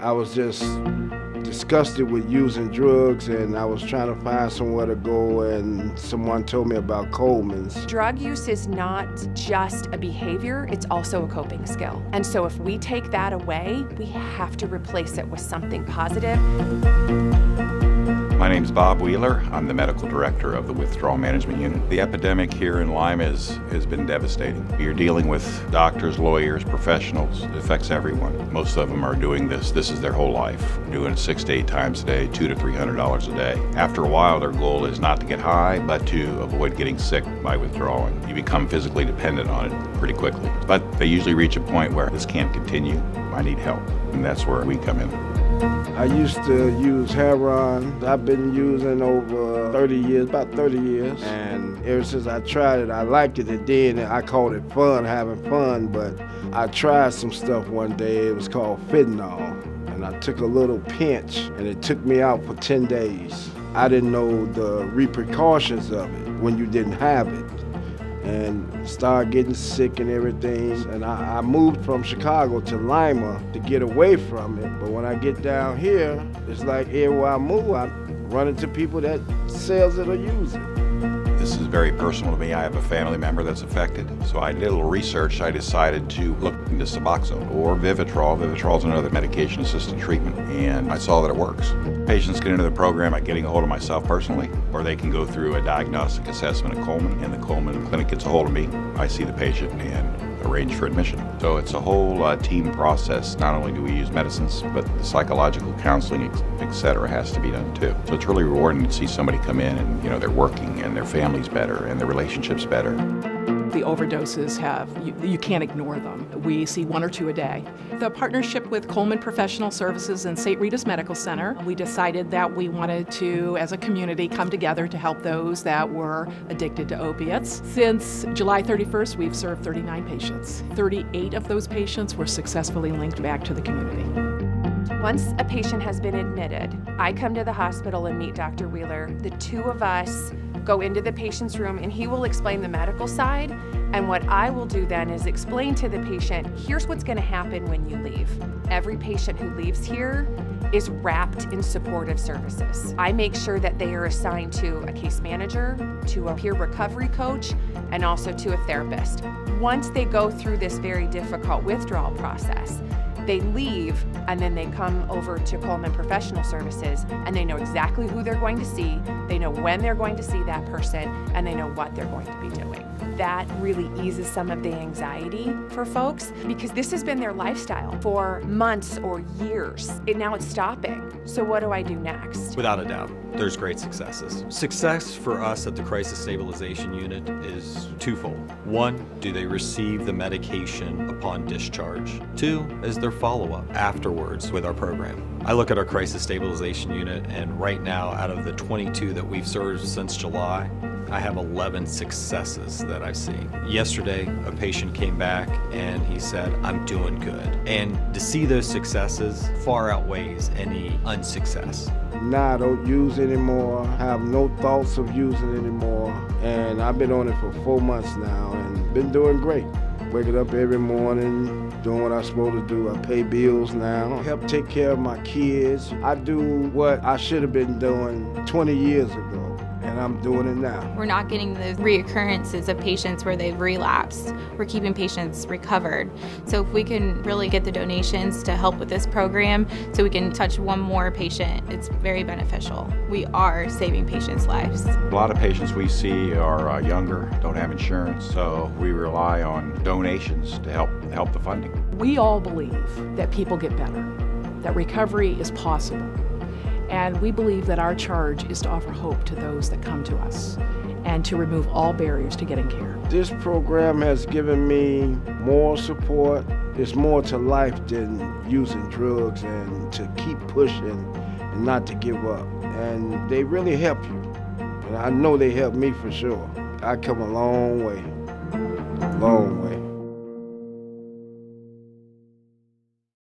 I was just disgusted with using drugs, and I was trying to find somewhere to go, and someone told me about Coleman's. Drug use is not just a behavior, it's also a coping skill. And so if we take that away, we have to replace it with something positive. My name's Bob Wheeler. I'm the medical director of the Withdrawal Management Unit. The epidemic here in Lima has been devastating. You're dealing with doctors, lawyers, professionals. It affects everyone. Most of them are doing this. This is their whole life. Doing it 6 to 8 times a day, $200 to $300 a day. After a while, their goal is not to get high, but to avoid getting sick by withdrawing. You become physically dependent on it pretty quickly. But they usually reach a point where this can't continue. I need help. And that's where we come in. I used to use heroin. I've been using over 30 years, about 30 years. And ever since I tried it, I liked it. And then I called it fun, having fun. But I tried some stuff one day. It was called fentanyl. And I took a little pinch, and it took me out for 10 days. I didn't know the repercussions of it when you didn't have it. And started getting sick and everything. And I moved from Chicago to Lima to get away from it. But when I get down here, it's like everywhere I move, I run into people that sells it or use it. This is very personal to me. I have a family member that's affected. So I did a little research. I decided to look into Suboxone or Vivitrol. Vivitrol is another medication-assisted treatment, and I saw that it works. Patients get into the program by getting a hold of myself personally, or they can go through a diagnostic assessment at Coleman, and the Coleman clinic gets a hold of me. I see the patient and arrange for admission. So it's a whole team process. Not only do we use medicines, but the psychological counseling, et cetera, has to be done too. So it's really rewarding to see somebody come in and, they're working and their family's better and their relationship's better. The overdoses you can't ignore them. We see 1 or 2 a day. The partnership with Coleman Professional Services and St. Rita's Medical Center, we decided that we wanted to, as a community, come together to help those that were addicted to opiates. Since July 31st, we've served 39 patients. 38 of those patients were successfully linked back to the community. Once a patient has been admitted, I come to the hospital and meet Dr. Wheeler. The two of us go into the patient's room, and he will explain the medical side, and what I will do then is explain to the patient, here's what's going to happen when you leave. Every patient who leaves here is wrapped in supportive services. I make sure that they are assigned to a case manager, to a peer recovery coach, and also to a therapist. Once they go through this very difficult withdrawal process, they leave, and then they come over to Coleman Professional Services, and they know exactly who they're going to see, they know when they're going to see that person, and they know what they're going to be doing. That really eases some of the anxiety for folks, because this has been their lifestyle for months or years. Now it's stopping. So what do I do next? Without a doubt, there's great successes. Success for us at the Crisis Stabilization Unit is twofold. 1, do they receive the medication upon discharge? 2, is their follow-up afterwards with our program. I look at our Crisis Stabilization Unit, and right now, out of the 22 that we've served since July, I have 11 successes that I've seen. Yesterday, a patient came back and he said, I'm doing good. And to see those successes far outweighs any unsuccess. Now I don't use anymore, have no thoughts of using anymore, and I've been on it for 4 months now and been doing great. Waking up every morning, doing what I'm supposed to do. I pay bills now, help take care of my kids. I do what I should have been doing 20 years ago. And I'm doing it now. We're not getting the reoccurrences of patients where they've relapsed. We're keeping patients recovered. So if we can really get the donations to help with this program so we can touch one more patient, it's very beneficial. We are saving patients' lives. A lot of patients we see are younger, don't have insurance, so we rely on donations to help the funding. We all believe that people get better, that recovery is possible. And we believe that our charge is to offer hope to those that come to us and to remove all barriers to getting care. This program has given me more support. It's more to life than using drugs, and to keep pushing and not to give up. And they really help you. And I know they help me for sure. I come a long way, long way.